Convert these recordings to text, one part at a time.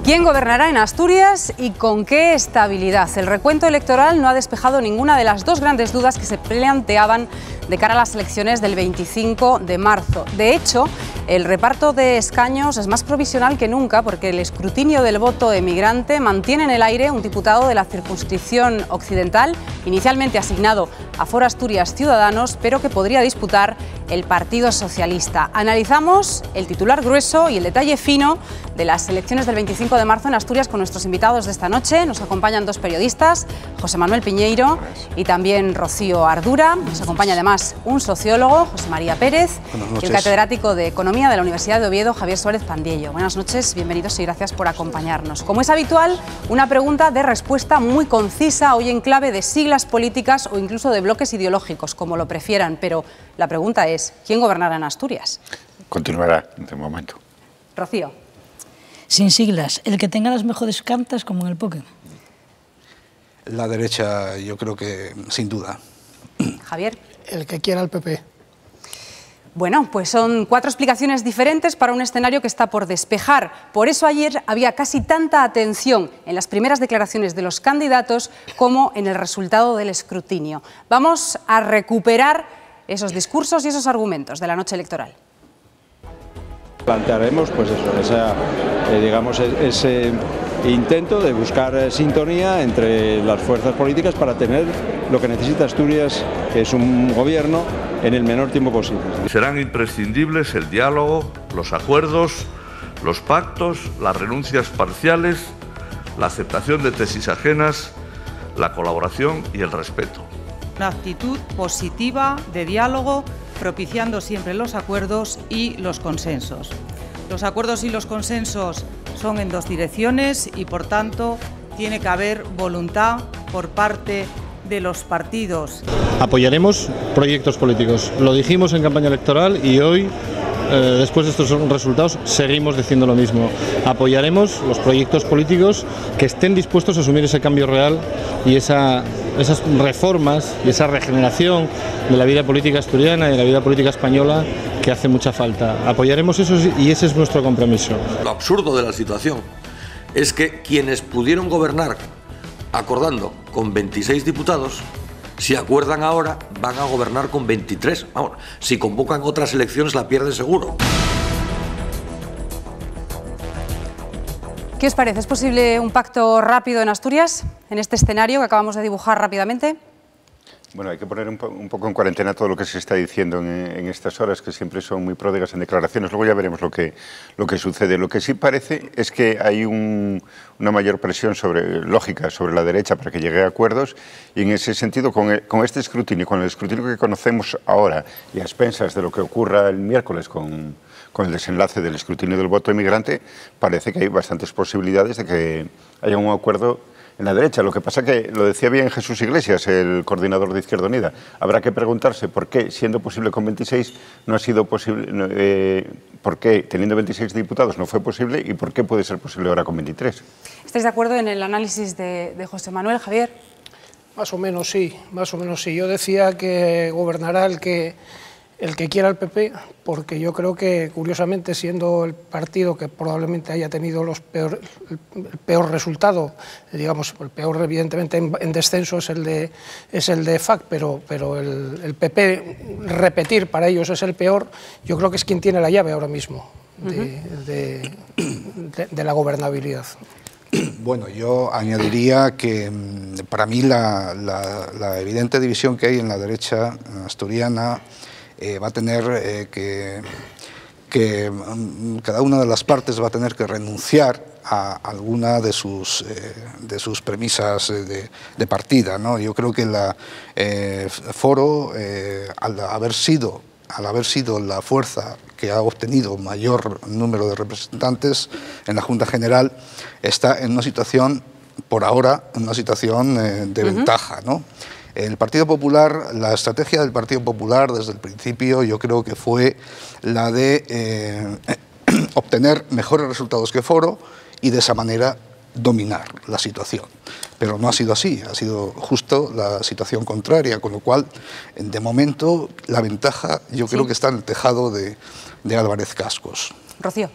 ¿Quién gobernará en Asturias y con qué estabilidad? El recuento electoral no ha despejado ninguna de las dos grandes dudas que se planteaban de cara a las elecciones del 25 de marzo. De hecho, el reparto de escaños es más provisional que nunca porque el escrutinio del voto emigrante mantiene en el aire un diputado de la circunscripción occidental, inicialmente asignado a Foro Asturias Ciudadanos, pero que podría disputar el Partido Socialista. Analizamos el titular grueso y el detalle fino de las elecciones del 25 de marzo en Asturias con nuestros invitados de esta noche. Nos acompañan dos periodistas, José Manuel Piñeiro y también Rocío Ardura. Nos acompaña además un sociólogo, José María Pérez, y el catedrático de Economía de la Universidad de Oviedo, Javier Suárez Pandiello. Buenas noches, bienvenidos y gracias por acompañarnos. Como es habitual, una pregunta de respuesta muy concisa, hoy en clave de siglas políticas o incluso de bloques ideológicos, como lo prefieran, pero la pregunta es, ¿quién gobernará en Asturias? Continuará, de momento. Rocío. Sin siglas, el que tenga las mejores cartas como en el póker. La derecha, yo creo que sin duda. Javier. El que quiera el PP. Bueno, pues son cuatro explicaciones diferentes para un escenario que está por despejar. Por eso ayer había casi tanta atención en las primeras declaraciones de los candidatos como en el resultado del escrutinio. Vamos a recuperar esos discursos y esos argumentos de la noche electoral. Plantearemos pues eso, ese intento de buscar sintonía entre las fuerzas políticas para tener lo que necesita Asturias, que es un gobierno en el menor tiempo posible. Serán imprescindibles el diálogo, los acuerdos, los pactos, las renuncias parciales, la aceptación de tesis ajenas, la colaboración y el respeto. Una actitud positiva de diálogo, propiciando siempre los acuerdos y los consensos. Los acuerdos y los consensos son en dos direcciones y, por tanto, tiene que haber voluntad por parte de los partidos. Apoyaremos proyectos políticos. Lo dijimos en campaña electoral y hoy, después de estos resultados, seguimos diciendo lo mismo. Apoyaremos los proyectos políticos que estén dispuestos a asumir ese cambio real y esas reformas y esa regeneración de la vida política asturiana y de la vida política española que hace mucha falta. Apoyaremos eso y ese es nuestro compromiso. Lo absurdo de la situación es que quienes pudieron gobernar acordando con 26 diputados, si acuerdan ahora, van a gobernar con 23. Vamos, si convocan otras elecciones la pierden seguro. ¿Qué os parece? ¿Es posible un pacto rápido en Asturias, en este escenario que acabamos de dibujar rápidamente? Bueno, hay que poner un poco en cuarentena todo lo que se está diciendo en estas horas, que siempre son muy pródigas en declaraciones. Luego ya veremos lo que sucede. Lo que sí parece es que hay una mayor presión lógica sobre la derecha para que llegue a acuerdos, y en ese sentido, con este escrutinio, con el escrutinio que conocemos ahora y a expensas de lo que ocurra el miércoles con el desenlace del escrutinio del voto emigrante, parece que hay bastantes posibilidades de que haya un acuerdo en la derecha. Lo que pasa que, lo decía bien Jesús Iglesias, el coordinador de Izquierda Unida, habrá que preguntarse por qué, siendo posible con 26, no ha sido posible, por qué, teniendo 26 diputados, no fue posible, y por qué puede ser posible ahora con 23. ¿Estáis de acuerdo en el análisis de José Manuel, Javier? Más o menos sí, más o menos sí. Yo decía que gobernará el que quiera el PP, porque yo creo que, curiosamente, siendo el partido que probablemente haya tenido el peor resultado, digamos, el peor evidentemente en descenso es el de FAC, pero el PP, repetir para ellos es el peor, yo creo que es quien tiene la llave ahora mismo de la gobernabilidad. Bueno, yo añadiría que para mí la evidente división que hay en la derecha asturiana va a tener que cada una de las partes va a tener que renunciar a alguna de sus premisas de partida, ¿no? Yo creo que Foro, al haber sido la fuerza que ha obtenido mayor número de representantes en la Junta General, está en una situación, por ahora, en una situación de ventaja, ¿no? El Partido Popular, la estrategia del Partido Popular desde el principio, yo creo que fue la de obtener mejores resultados que Foro y de esa manera dominar la situación. Pero no ha sido así, ha sido justo la situación contraria, con lo cual, de momento, la ventaja yo creo que está en el tejado de Álvarez Cascos. Rocío.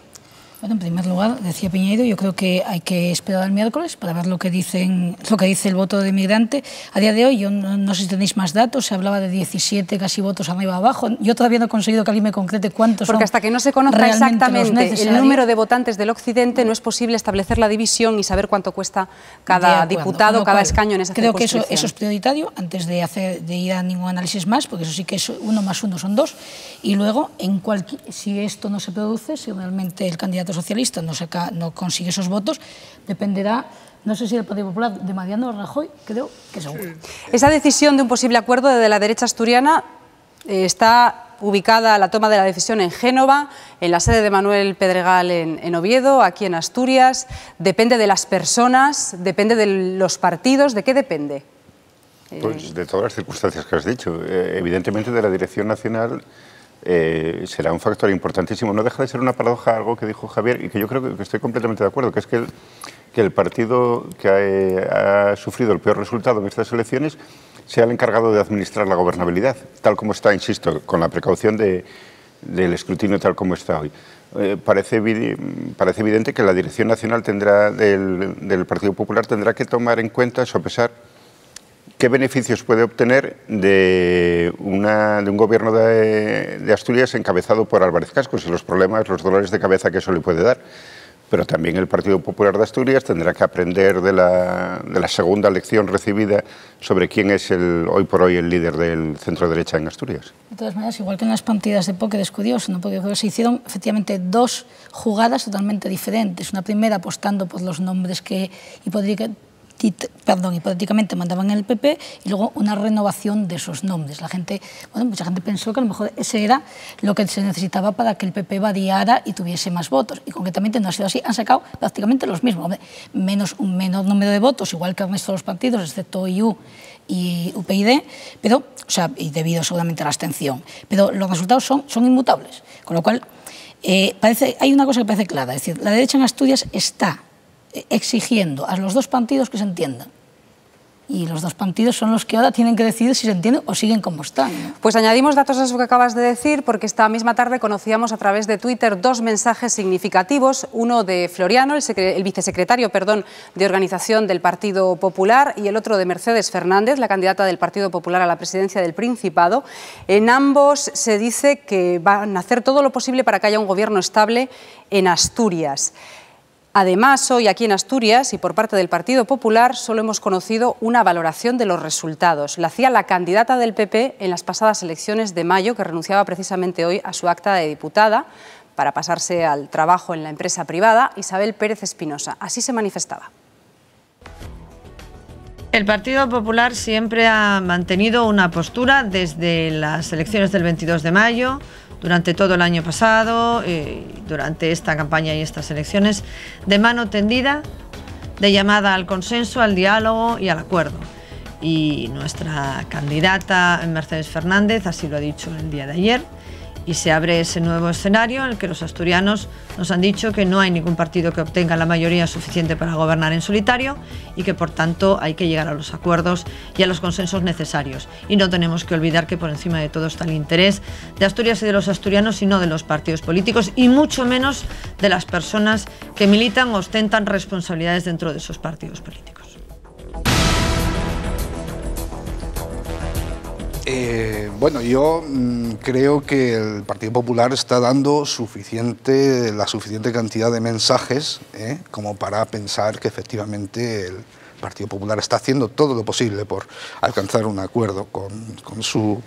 Bueno, en primer lugar, decía Piñeiro, yo creo que hay que esperar al miércoles para ver lo que dice el voto de migrante. A día de hoy, yo no sé si tenéis más datos, se hablaba de 17 casi votos arriba abajo. Yo todavía no he conseguido que alguien me concrete cuántos son. Porque hasta que no se conozca exactamente el número de votantes del occidente, no es posible establecer la división y saber cuánto cuesta cada diputado, cada escaño en esa circunscripción. Creo que eso es prioritario antes de ir a ningún análisis más, porque eso sí que es 1 más 1 son 2. Y luego, si esto no se produce, si realmente el candidato socialista no consigue esos votos, dependerá, no sé si del Partido Popular, de Mariano Rajoy, creo que seguro. Esa decisión de un posible acuerdo de la derecha asturiana está ubicada, la toma de la decisión, en Génova, en la sede de Manuel Pedregal en Oviedo, aquí en Asturias. Depende de las personas, depende de los partidos. ¿De qué depende? Pues de todas las circunstancias que has dicho. Evidentemente de la dirección nacional. Será un factor importantísimo. No deja de ser una paradoja algo que dijo Javier y que yo creo que estoy completamente de acuerdo, que es que el partido que ha sufrido el peor resultado en estas elecciones sea el encargado de administrar la gobernabilidad, tal como está, insisto, con la precaución del escrutinio tal como está hoy. Parece evidente que la dirección nacional del Partido Popular tendrá que tomar en cuenta, sopesar, ¿qué beneficios puede obtener de un gobierno de Asturias encabezado por Álvarez Cascos y los problemas, los dolores de cabeza que eso le puede dar? Pero también el Partido Popular de Asturias tendrá que aprender de la segunda lección recibida sobre quién es hoy por hoy el líder del centro-derecha en Asturias. De todas maneras, igual que en las partidas de póker es curioso, ¿no? Porque se hicieron efectivamente 2 jugadas totalmente diferentes. Una primera apostando por los nombres que hipotéticamente mandaban en el PP, y luego una renovación de esos nombres. Mucha gente pensó que a lo mejor ese era lo que se necesitaba para que el PP variara y tuviese más votos, y concretamente no ha sido así. Han sacado prácticamente los mismos, un menor número de votos, igual que el resto de los partidos, excepto IU y UPyD, y debido seguramente a la abstención. Pero los resultados son inmutables, con lo cual hay una cosa que parece clara, es decir, la derecha en Asturias está exigiendo a los 2 partidos que se entiendan. Y los 2 partidos son los que ahora tienen que decidir si se entienden o siguen como están, ¿no? Pues añadimos datos a eso que acabas de decir, porque esta misma tarde conocíamos a través de Twitter 2 mensajes significativos, uno de Floriano, el vicesecretario de Organización del Partido Popular, y el otro de Mercedes Fernández, la candidata del Partido Popular a la presidencia del Principado. En ambos se dice que van a hacer todo lo posible para que haya un gobierno estable en Asturias. Además, hoy aquí en Asturias y por parte del Partido Popular solo hemos conocido una valoración de los resultados. La hacía la candidata del PP en las pasadas elecciones de mayo, que renunciaba precisamente hoy a su acta de diputada para pasarse al trabajo en la empresa privada, Isabel Pérez Espinosa. Así se manifestaba. El Partido Popular siempre ha mantenido una postura desde las elecciones del 22 de mayo, durante todo el año pasado, durante esta campaña y estas elecciones, de mano tendida, de llamada al consenso, al diálogo y al acuerdo. Y nuestra candidata Mercedes Fernández así lo ha dicho el día de ayer, y se abre ese nuevo escenario en el que los asturianos nos han dicho que no hay ningún partido que obtenga la mayoría suficiente para gobernar en solitario y que por tanto hay que llegar a los acuerdos y a los consensos necesarios. Y no tenemos que olvidar que por encima de todo está el interés de Asturias y de los asturianos y no de los partidos políticos, y mucho menos de las personas que militan o ostentan responsabilidades dentro de esos partidos políticos. Bueno, yo creo que el Partido Popular está dando la suficiente cantidad de mensajes como para pensar que efectivamente el Partido Popular está haciendo todo lo posible por alcanzar un acuerdo con su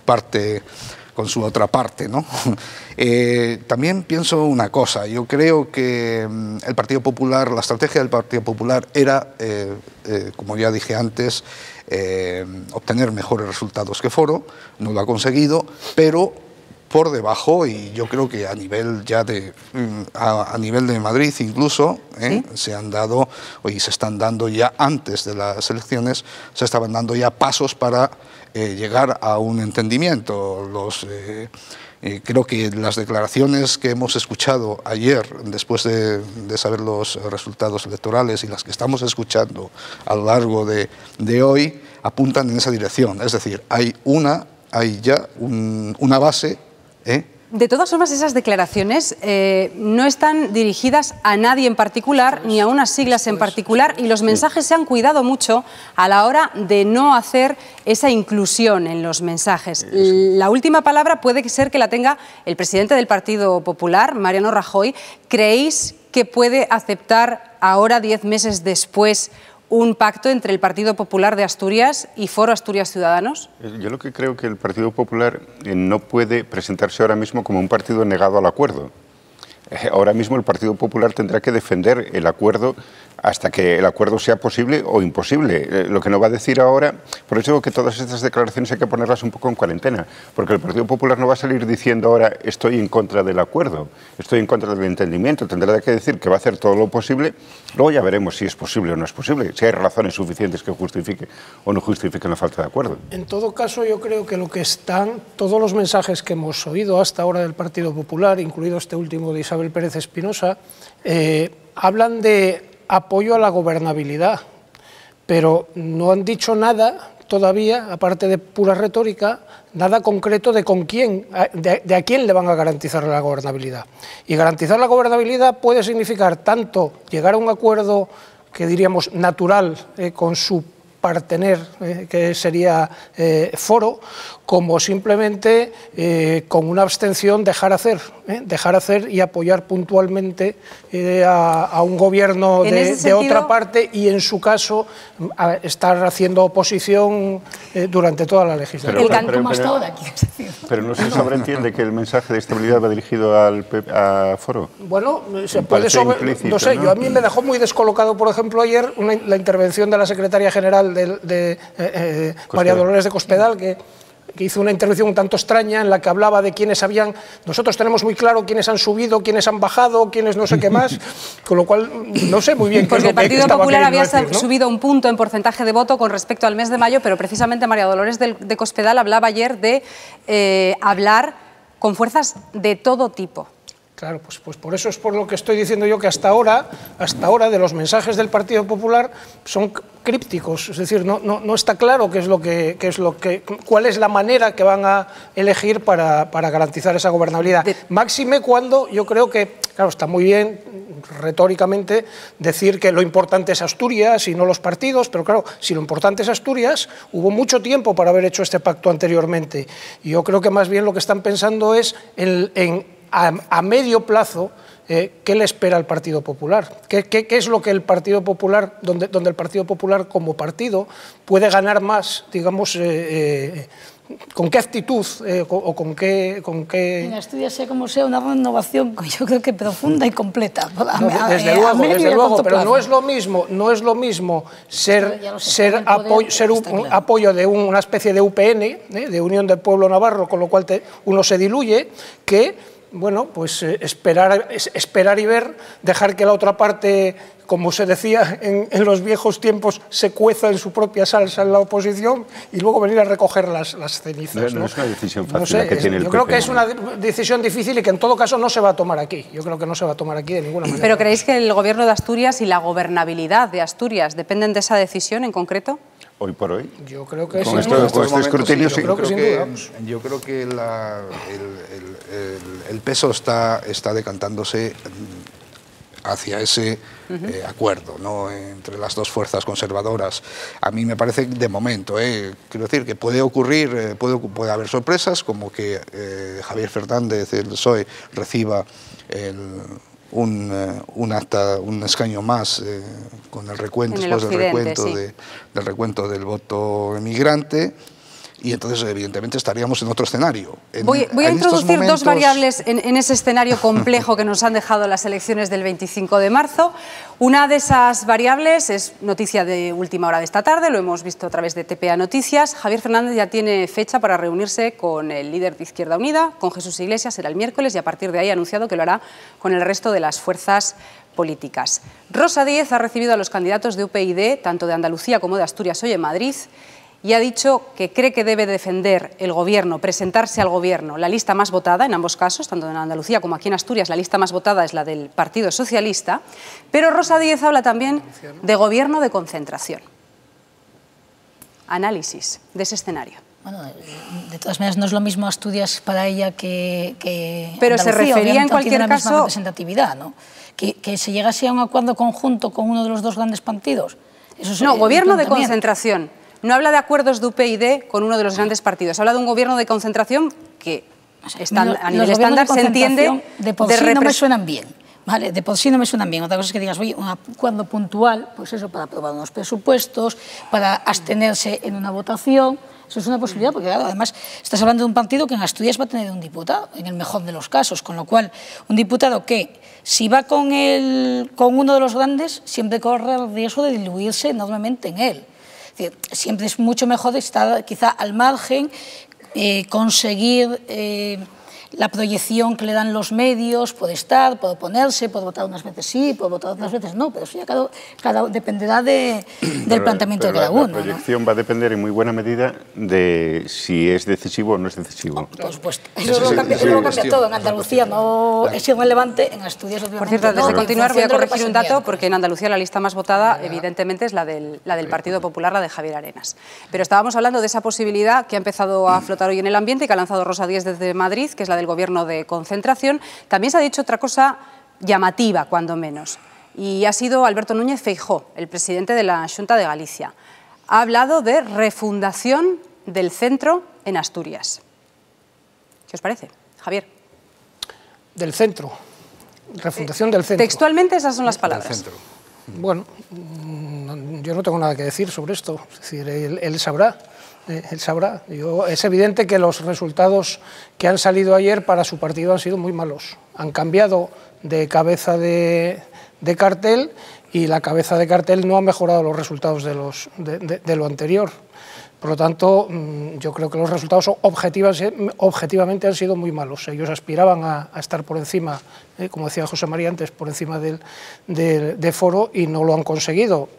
otra parte, ¿no? También pienso una cosa, yo creo que el Partido Popular, la estrategia del Partido Popular era, como ya dije antes, obtener mejores resultados que Foro. No lo ha conseguido, pero por debajo, y yo creo que a nivel de Madrid incluso, ¿sí? Se están dando ya, antes de las elecciones, se estaban dando ya pasos para llegar a un entendimiento. Creo que las declaraciones que hemos escuchado ayer, después de saber los resultados electorales, y las que estamos escuchando a lo largo de hoy, apuntan en esa dirección. Es decir, hay ya una base De todas formas, esas declaraciones no están dirigidas a nadie en particular, ni a unas siglas en particular, y los mensajes se han cuidado mucho a la hora de no hacer esa inclusión en los mensajes. La última palabra puede ser que la tenga el presidente del Partido Popular, Mariano Rajoy. ¿Creéis que puede aceptar ahora, 10 meses después, un pacto entre el Partido Popular de Asturias y Foro Asturias Ciudadanos? Yo lo que creo que el Partido Popular no puede presentarse ahora mismo como un partido negado al acuerdo. Ahora mismo el Partido Popular tendrá que defender el acuerdo hasta que el acuerdo sea posible o imposible. Lo que no va a decir ahora, por eso digo que todas estas declaraciones hay que ponerlas un poco en cuarentena, porque el Partido Popular no va a salir diciendo ahora estoy en contra del acuerdo, estoy en contra del entendimiento, tendrá que decir que va a hacer todo lo posible, luego ya veremos si es posible o no es posible, si hay razones suficientes que justifiquen o no justifiquen la falta de acuerdo. En todo caso, yo creo que lo que están, todos los mensajes que hemos oído hasta ahora del Partido Popular, incluido este último de Isabel Pérez Espinosa, hablan de apoyo a la gobernabilidad, pero no han dicho nada todavía, aparte de pura retórica, nada concreto de con quién, de a quién le van a garantizar la gobernabilidad. Y garantizar la gobernabilidad puede significar tanto llegar a un acuerdo que diríamos natural con su partener, que sería Foro, como simplemente con una abstención dejar hacer y apoyar puntualmente a un gobierno de otra parte y en su caso estar haciendo oposición durante toda la legislatura. Pero no se sobreentiende que el mensaje de estabilidad va dirigido a Foro. Bueno, se puede no sé, yo a mí me dejó muy descolocado, por ejemplo, ayer la intervención de la secretaria general de María Dolores de Cospedal, que hizo una intervención un tanto extraña en la que hablaba de quiénes habían... Nosotros tenemos muy claro quiénes han subido, quiénes han bajado, quiénes no sé qué más, con lo cual no sé muy bien qué es lo que Porque el Partido Popular había decir, ¿no? subido un punto en porcentaje de voto con respecto al mes de mayo, pero precisamente María Dolores de Cospedal hablaba ayer de hablar con fuerzas de todo tipo. Claro, pues por eso es por lo que estoy diciendo yo que hasta ahora de los mensajes del Partido Popular son crípticos, es decir, no está claro cuál es la manera que van a elegir para garantizar esa gobernabilidad. Máxime cuando yo creo que, claro, está muy bien retóricamente decir que lo importante es Asturias y no los partidos, pero claro, si lo importante es Asturias, hubo mucho tiempo para haber hecho este pacto anteriormente. Y yo creo que más bien lo que están pensando es a medio plazo, ¿qué le espera al Partido Popular? ¿Qué es lo que el Partido Popular, donde el Partido Popular como partido puede ganar más, digamos, con qué actitud o con qué... En Asturias, sea como sea, una renovación yo creo que profunda y completa. Desde luego, pero no es lo mismo ser un apoyo de una especie de UPN, de Unión del Pueblo Navarro, con lo cual uno se diluye, que... Bueno, pues esperar y ver, dejar que la otra parte, como se decía en los viejos tiempos, se cueza en su propia salsa en la oposición y luego venir a recoger las cenizas. No es una decisión fácil la que tiene el PP. Yo creo que es una decisión difícil y que en todo caso no se va a tomar aquí. Yo creo que no se va a tomar aquí de ninguna manera. ¿Pero creéis que el gobierno de Asturias y la gobernabilidad de Asturias dependen de esa decisión en concreto? Hoy por hoy. Yo creo que con este escrutinio sí. Yo creo que el peso está decantándose hacia ese acuerdo, ¿no?, entre las dos fuerzas conservadoras. A mí me parece de momento, quiero decir que puede ocurrir, puede haber sorpresas, como que Javier Fernández, el PSOE, reciba un escaño más con el recuento, después del recuento del voto emigrante, y entonces evidentemente estaríamos en otro escenario. Voy a introducir dos variables en ese escenario complejo que nos han dejado las elecciones del 25 de marzo. Una de esas variables es noticia de última hora de esta tarde, lo hemos visto a través de TPA Noticias. Javier Fernández ya tiene fecha para reunirse con el líder de Izquierda Unida, con Jesús Iglesias, será el miércoles, y a partir de ahí ha anunciado que lo hará con el resto de las fuerzas políticas. Rosa Díez ha recibido a los candidatos de UPyD, tanto de Andalucía como de Asturias, hoy en Madrid, y ha dicho que cree que debe defender el gobierno, presentarse al gobierno, la lista más votada en ambos casos, tanto en Andalucía como aquí en Asturias, la lista más votada es la del Partido Socialista, pero Rosa Díez habla también de gobierno de concentración. Análisis de ese escenario. Bueno, de todas maneras no es lo mismo Asturias para ella que pero Andalucía. se refería obviamente en cualquier no tiene la misma caso representatividad, ¿no? Que se llegase a un acuerdo conjunto con uno de los dos grandes partidos. Eso es no, gobierno de planteamiento. concentración. No habla de acuerdos de UPyD con uno de los grandes partidos. Habla de un gobierno de concentración que a nivel estándar se entiende de por sí no me suenan bien. Vale, de por sí no me suenan bien. Otra cosa es que digas, oye, un acuerdo puntual, pues eso, para aprobar unos presupuestos, para abstenerse en una votación. Eso es una posibilidad, porque claro, además estás hablando de un partido que en Asturias va a tener un diputado, en el mejor de los casos, con lo cual un diputado que, si va con uno de los grandes, siempre corre el riesgo de diluirse enormemente en él. Es decir, siempre es mucho mejor estar quizá al margen, conseguir la proyección que le dan los medios, puede estar, puede oponerse, puede votar unas veces sí, puede votar otras veces no, pero eso ya dependerá del planteamiento de cada uno. La proyección va a depender en muy buena medida de si es decisivo o no es decisivo. Por supuesto. Eso lo cambia todo. En Andalucía no es irrelevante, en Asturias obviamente. Por cierto, antes de continuar voy a corregir un dato, porque en Andalucía la lista más votada evidentemente es la del Partido Popular, la de Javier Arenas. Pero estábamos hablando de esa posibilidad que ha empezado a flotar hoy en el ambiente y que ha lanzado Rosa Díez desde Madrid, que es la del gobierno de concentración. También se ha dicho otra cosa llamativa, cuando menos, y ha sido Alberto Núñez Feijóo, el presidente de la Xunta de Galicia. Ha hablado de refundación del centro en Asturias. ¿Qué os parece, Javier? Del centro, refundación del centro. Textualmente esas son las palabras. Bueno, yo no tengo nada que decir sobre esto, es decir, él sabrá. Él sabrá. Es evidente que los resultados que han salido ayer para su partido han sido muy malos. Han cambiado de cabeza de cartel y la cabeza de cartel no ha mejorado los resultados de lo anterior. Por lo tanto, yo creo que los resultados objetivamente han sido muy malos. Ellos aspiraban a estar por encima, como decía José María antes, por encima de Foro y no lo han conseguido.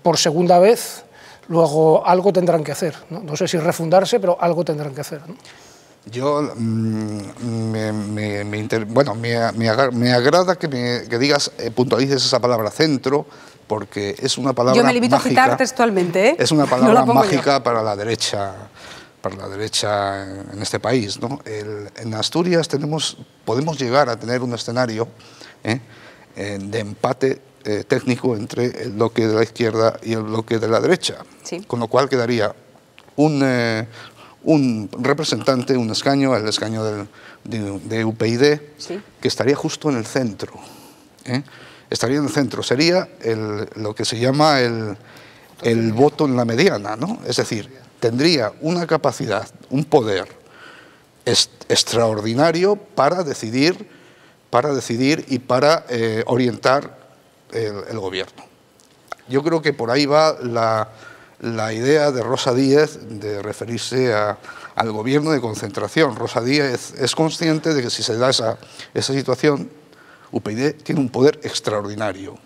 Por segunda vez. Luego algo tendrán que hacer, no sé si refundarse, pero algo tendrán que hacer, ¿no? Yo, me agrada que digas, puntualices esa palabra centro, porque es una palabra mágica. Yo me limito a citar textualmente, ¿eh? Es una palabra mágica para la derecha en este país, ¿no? En Asturias podemos llegar a tener un escenario de empate técnico entre el bloque de la izquierda y el bloque de la derecha, sí. Con lo cual quedaría un representante, un escaño, el escaño de UPyD, sí. Que estaría justo en el centro. Estaría en el centro, sería lo que se llama el voto en la mediana, ¿no? Es decir, tendría una capacidad, un poder extraordinario para decidir y para orientar el gobierno. Yo creo que por ahí va la idea de Rosa Díez de referirse al gobierno de concentración. Rosa Díez es consciente de que si se da esa situación, UPyD tiene un poder extraordinario.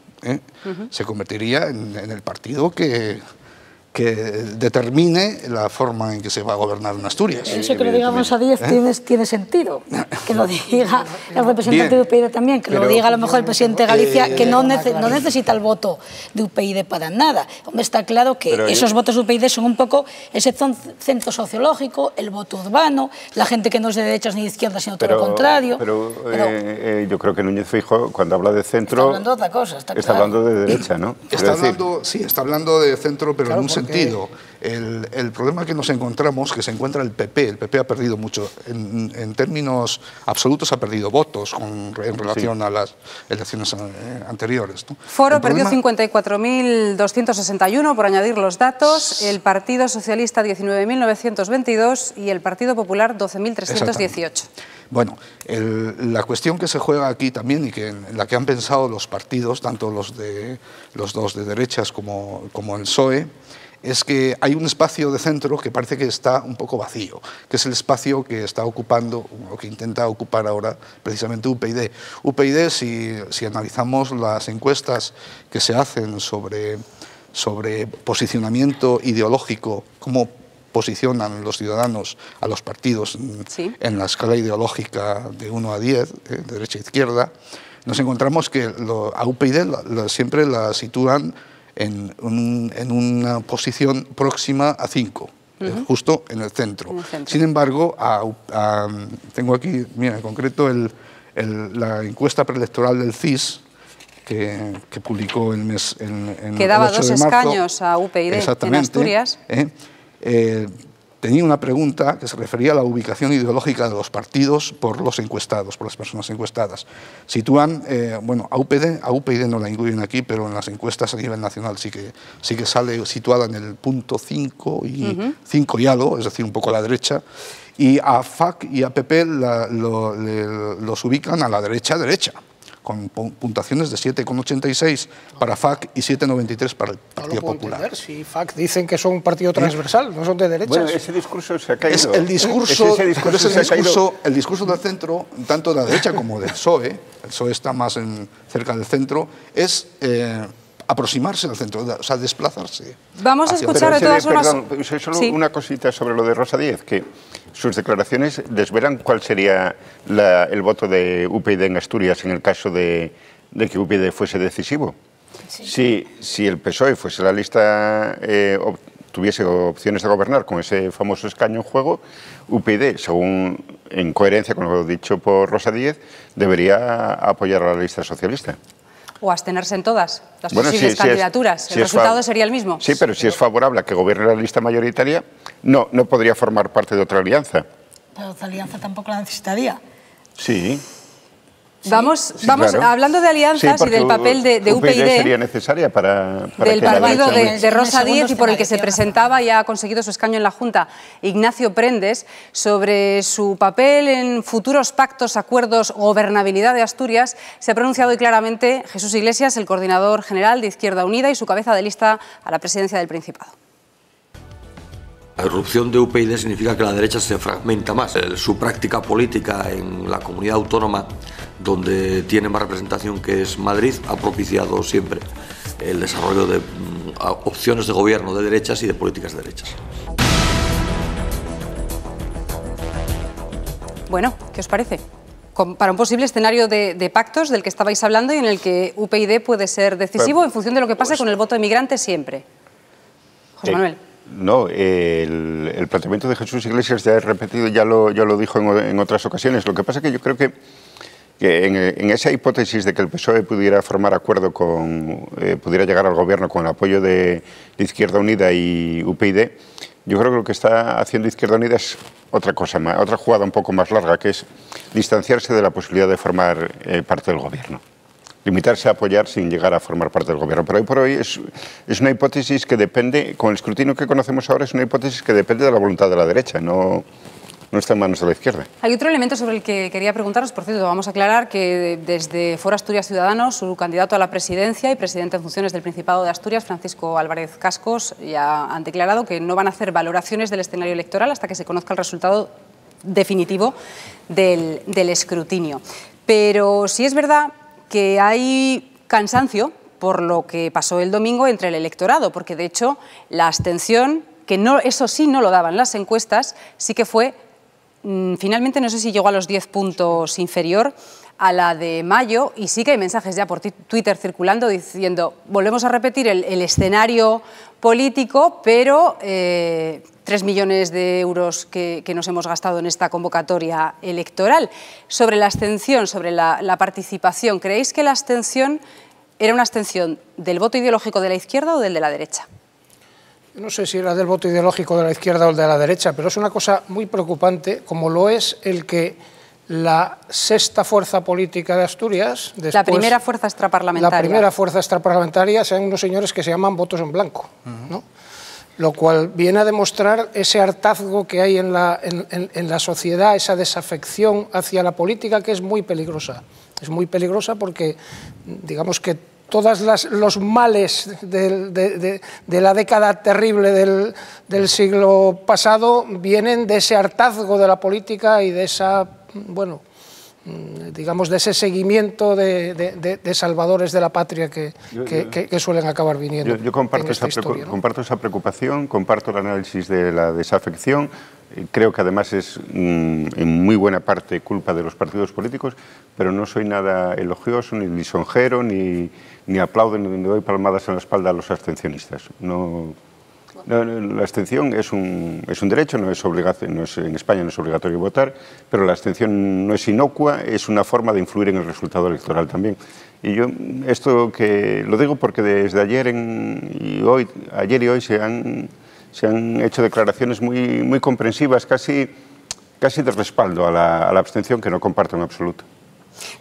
Se convertiría en el partido que determine la forma en que se va a gobernar en Asturias. Eso que lo digamos a Díez tiene sentido, que lo diga el representante de UPyD también, que lo diga a lo mejor el presidente de Galicia, que no necesita el voto de UPyD para nada. Hombre, está claro que esos votos de UPyD son un poco ese centro sociológico, el voto urbano, la gente que no es de derechas ni de izquierdas, sino todo lo contrario. Pero yo creo que Núñez Feijóo, cuando habla de centro, está hablando de otra cosa, está hablando de derecha, ¿no? Está hablando de centro, pero en un sentido. El problema que nos encontramos, que se encuentra el PP ha perdido mucho, en términos absolutos ha perdido votos en relación a las elecciones anteriores, ¿no? Foro perdió 54.261, por añadir los datos, el Partido Socialista 19.922 y el Partido Popular 12.318. Bueno, la cuestión que se juega aquí también y en la que han pensado los partidos, tanto los dos de derechas como el PSOE, es que hay un espacio de centro que parece que está un poco vacío, que es el espacio que está ocupando, o que intenta ocupar ahora precisamente UPyD. UPyD, si analizamos las encuestas que se hacen sobre posicionamiento ideológico, cómo posicionan los ciudadanos a los partidos en la escala ideológica de 1 a 10, de derecha a izquierda, nos encontramos que a UPyD siempre la sitúan en una posición próxima a 5. justo en el centro. Sin embargo, tengo aquí, mira, en concreto la encuesta preelectoral del CIS, que publicó el mes en que daba el 8 2 de marzo, escaños a UPyD en Asturias. Tenía una pregunta que se refería a la ubicación ideológica de los partidos por los encuestados, por las personas encuestadas. Sitúan, a UPyD no la incluyen aquí, pero en las encuestas a nivel nacional sí que sale situada en el punto 5 y 5 y algo, es decir, un poco a la derecha. Y a FAC y a PP los ubican a la derecha, con puntuaciones de 7,86 para FAC y 7,93 para el Partido Popular. Entender, si FAC dicen que son un partido transversal, no son de derechas. Bueno, ese discurso se ha caído. El discurso del centro, tanto de la derecha como del PSOE, el PSOE está más cerca del centro, es aproximarse al centro, o sea, desplazarse. Vamos a escuchar de todas formas... Solo una cosita sobre lo de Rosa Díez, que sus declaraciones desvelan cuál sería el voto de UPyD en Asturias en el caso de que UPyD fuese decisivo. Sí. Si el PSOE fuese la lista, tuviese opciones de gobernar con ese famoso escaño en juego, UPyD, según en coherencia con lo dicho por Rosa Díez, debería apoyar a la lista socialista. O abstenerse en todas las posibles candidaturas. El resultado sería el mismo. Sí, pero si es favorable a que gobierne la lista mayoritaria, no podría formar parte de otra alianza. Pero otra alianza tampoco la necesitaría. Sí. Vamos claro. Hablando de alianzas y del papel de UPyD sería necesaria para del que partido de Rosa Díez y por el que se presentaba y ha conseguido su escaño en la Junta, Ignacio Prendes, sobre su papel en futuros pactos, acuerdos, gobernabilidad de Asturias, se ha pronunciado hoy claramente Jesús Iglesias, el coordinador general de Izquierda Unida y su cabeza de lista a la presidencia del Principado. La irrupción de UPyD significa que la derecha se fragmenta más. Su práctica política en la comunidad autónoma, donde tiene más representación, que es Madrid, ha propiciado siempre el desarrollo de opciones de gobierno de derechas y de políticas de derechas. Bueno, ¿qué os parece? Para un posible escenario de pactos del que estabais hablando y en el que UPyD puede ser decisivo en función de lo que pase con el voto de migrante siempre. José Manuel. No, el planteamiento de Jesús Iglesias ya he repetido, ya lo dijo en otras ocasiones. Lo que pasa es que yo creo que en esa hipótesis de que el PSOE pudiera formar acuerdo pudiera llegar al gobierno con el apoyo de Izquierda Unida y UPyD, yo creo que lo que está haciendo Izquierda Unida es otra cosa, otra jugada un poco más larga, que es distanciarse de la posibilidad de formar parte del gobierno. Limitarse a apoyar sin llegar a formar parte del gobierno. Pero hoy por hoy es una hipótesis que depende, con el escrutinio que conocemos ahora, es una hipótesis que depende de la voluntad de la derecha, no está en manos de la izquierda. Hay otro elemento sobre el que quería preguntaros, por cierto, vamos a aclarar que desde Foro Asturias Ciudadanos, su candidato a la presidencia y presidente en funciones del Principado de Asturias, Francisco Álvarez Cascos, ya han declarado que no van a hacer valoraciones del escenario electoral hasta que se conozca el resultado definitivo del escrutinio. Pero sí es verdad que hay cansancio por lo que pasó el domingo entre el electorado, porque de hecho la abstención, que no, eso sí no lo daban las encuestas, sí que fue, finalmente no sé si llegó a los 10 puntos inferior a la de mayo, y sí que hay mensajes ya por Twitter circulando diciendo, volvemos a repetir el escenario político, pero 3 millones de euros que nos hemos gastado en esta convocatoria electoral. Sobre la abstención, sobre la participación, ¿creéis que la abstención era una abstención del voto ideológico de la izquierda o del de la derecha? No sé si era del voto ideológico de la izquierda o el de la derecha, pero es una cosa muy preocupante, como lo es el que la sexta fuerza política de Asturias... Después, la primera fuerza extraparlamentaria. La primera fuerza extraparlamentaria sean unos señores que se llaman votos en blanco, ¿no? Lo cual viene a demostrar ese hartazgo que hay en la sociedad, esa desafección hacia la política, que es muy peligrosa. Es muy peligrosa porque, digamos que todos los males de la década terrible del siglo pasado vienen de ese hartazgo de la política y de esa, bueno, digamos, de ese seguimiento de salvadores de la patria que suelen acabar viniendo. Yo comparto esa preocupación, comparto el análisis de la desafección. Creo que además es en muy buena parte culpa de los partidos políticos, pero no soy nada elogioso, ni lisonjero, ni aplaudo, ni doy palmadas en la espalda a los abstencionistas. No La abstención es un derecho, en España no es obligatorio votar, pero la abstención no es inocua, es una forma de influir en el resultado electoral también. Y yo esto que lo digo porque desde ayer y hoy se han hecho declaraciones muy comprensivas, casi de respaldo a la abstención, que no comparto en absoluto.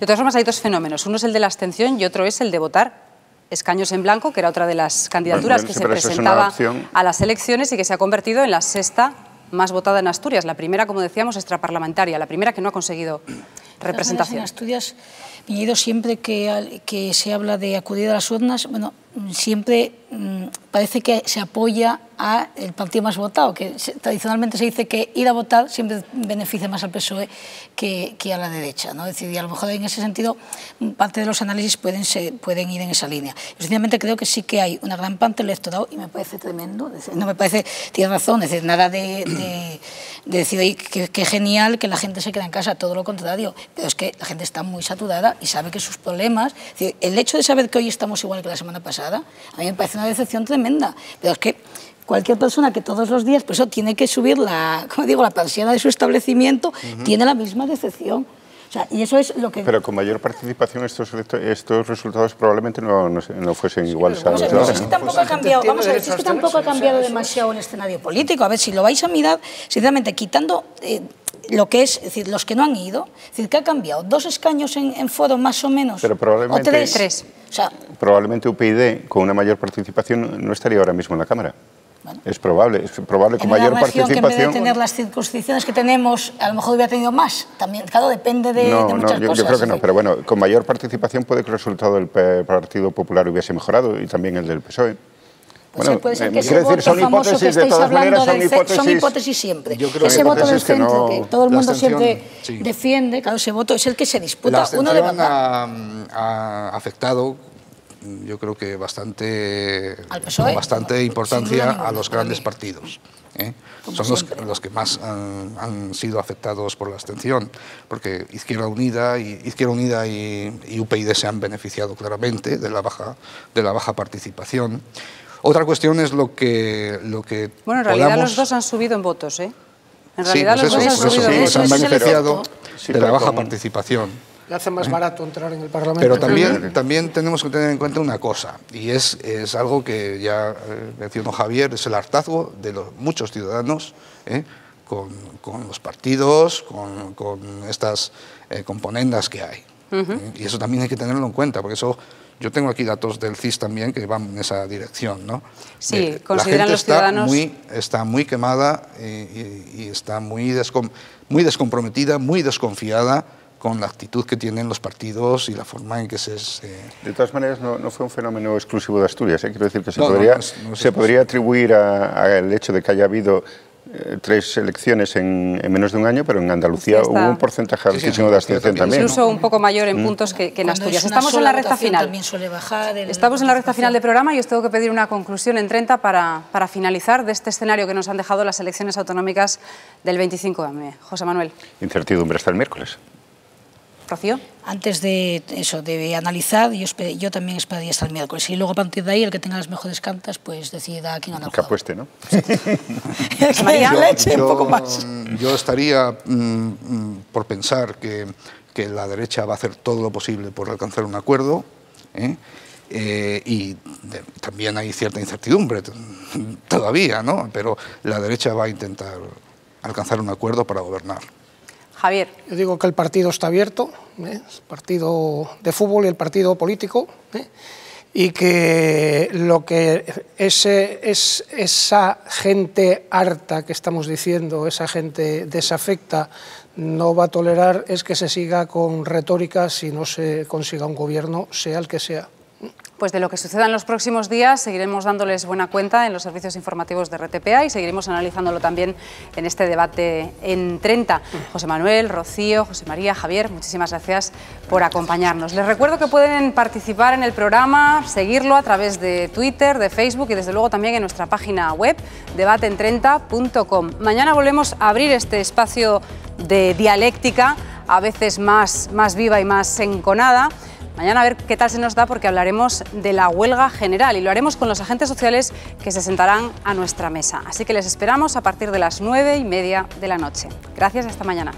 De todas formas, hay dos fenómenos. Uno es el de la abstención y otro es el de votar escaños en blanco, que era otra de las candidaturas que se presentaba a las elecciones y que se ha convertido en la sexta más votada en Asturias. La primera, como decíamos, extraparlamentaria, la primera que no ha conseguido representación. En Asturias, Piñeiro, siempre que se habla de acudir a las urnas, bueno, siempre parece que se apoya al partido más votado, que tradicionalmente se dice que ir a votar siempre beneficia más al PSOE que a la derecha, ¿no? Es decir, y a lo mejor en ese sentido parte de los análisis pueden ir en esa línea. Yo sencillamente creo que sí que hay una gran parte del electorado, y me parece tremendo, no me parece, tiene razón, es decir, nada de decir, oye, que genial que la gente se queda en casa, todo lo contrario, pero es que la gente está muy saturada y sabe que sus problemas, es decir, el hecho de saber que hoy estamos igual que la semana pasada, a mí me parece una decepción tremenda, pero es que cualquier persona que todos los días, por eso tiene que subir la persiana de su establecimiento, tiene la misma decepción. O sea, y eso es lo que... Pero con mayor participación estos resultados probablemente no fuesen iguales a los de ahora. Es que tampoco ha cambiado, vamos a ver, es que tampoco ha cambiado demasiado el escenario político. A ver, si lo vais a mirar, sinceramente, quitando lo que es decir, los que no han ido, es decir, ¿qué ha cambiado? ¿2 escaños en foro más o menos? Pero probablemente, ¿o 3? O sea, probablemente UPyD, con una mayor participación, no estaría ahora mismo en la Cámara. Bueno, es probable con mayor participación. Que en vez de tener las circunscripciones que tenemos, a lo mejor hubiera tenido más. También, claro, depende de muchas cosas. Yo creo que no, pero bueno, con mayor participación puede que el resultado del Partido Popular hubiese mejorado y también el del PSOE. Bueno, puede ser que ese voto famoso que estáis hablando son hipótesis siempre. Ese voto del centro que todo el mundo siempre defiende, claro, ese voto es el que se disputa. Uno de verdad ha afectado, yo creo que con bastante importancia a los grandes partidos. Son los que más han sido afectados por la abstención, porque Izquierda Unida y UPyD se han beneficiado claramente de la baja participación. Otra cuestión es lo que bueno, en realidad los dos han subido en votos, ¿eh? En realidad los dos han subido en votos. Se han beneficiado de la baja participación. Le hace más barato entrar en el Parlamento. Pero también tenemos que tener en cuenta una cosa, y es algo que ya mencionó Javier, es el hartazgo de muchos ciudadanos con los partidos, con estas componendas que hay. Y eso también hay que tenerlo en cuenta, porque eso... Yo tengo aquí datos del CIS también que van en esa dirección, ¿no? Sí, consideran los ciudadanos... Está muy quemada y está muy descomprometida, muy desconfiada con la actitud que tienen los partidos y la forma en que se... De todas maneras, no fue un fenómeno exclusivo de Asturias. Quiero decir que se podría atribuir al hecho de que haya habido 3 elecciones en menos de un año, pero en Andalucía hubo un porcentaje altísimo de abstención también. Incluso un poco mayor en puntos que en Asturias. Estamos en la recta final. Estamos en la recta final del programa y os tengo que pedir una conclusión en 30 para finalizar de este escenario que nos han dejado las elecciones autonómicas del 25M. José Manuel. Incertidumbre hasta el miércoles. Rocío. Antes de analizar, yo también esperaría hasta el miércoles. Y luego a partir de ahí, el que tenga las mejores cartas, pues decida quién gana el juego. Que apueste, ¿no? Yo estaría por pensar que la derecha va a hacer todo lo posible por alcanzar un acuerdo, y también hay cierta incertidumbre todavía, ¿no? Pero la derecha va a intentar alcanzar un acuerdo para gobernar. Javier. Yo digo que el partido está abierto, el partido de fútbol y el partido político, y que lo que es esa gente harta que estamos diciendo, esa gente desafecta, no va a tolerar es que se siga con retórica si no se consiga un gobierno, sea el que sea. Pues de lo que suceda en los próximos días seguiremos dándoles buena cuenta en los servicios informativos de RTPA y seguiremos analizándolo también en este debate en 30. José Manuel, Rocío, José María, Javier, muchísimas gracias por acompañarnos. Les recuerdo que pueden participar en el programa, seguirlo a través de Twitter, de Facebook y desde luego también en nuestra página web debateen30.com. Mañana volvemos a abrir este espacio de dialéctica a veces más viva y más enconada. Mañana a ver qué tal se nos da, porque hablaremos de la huelga general y lo haremos con los agentes sociales que se sentarán a nuestra mesa. Así que les esperamos a partir de las 9:30 de la noche. Gracias y hasta mañana.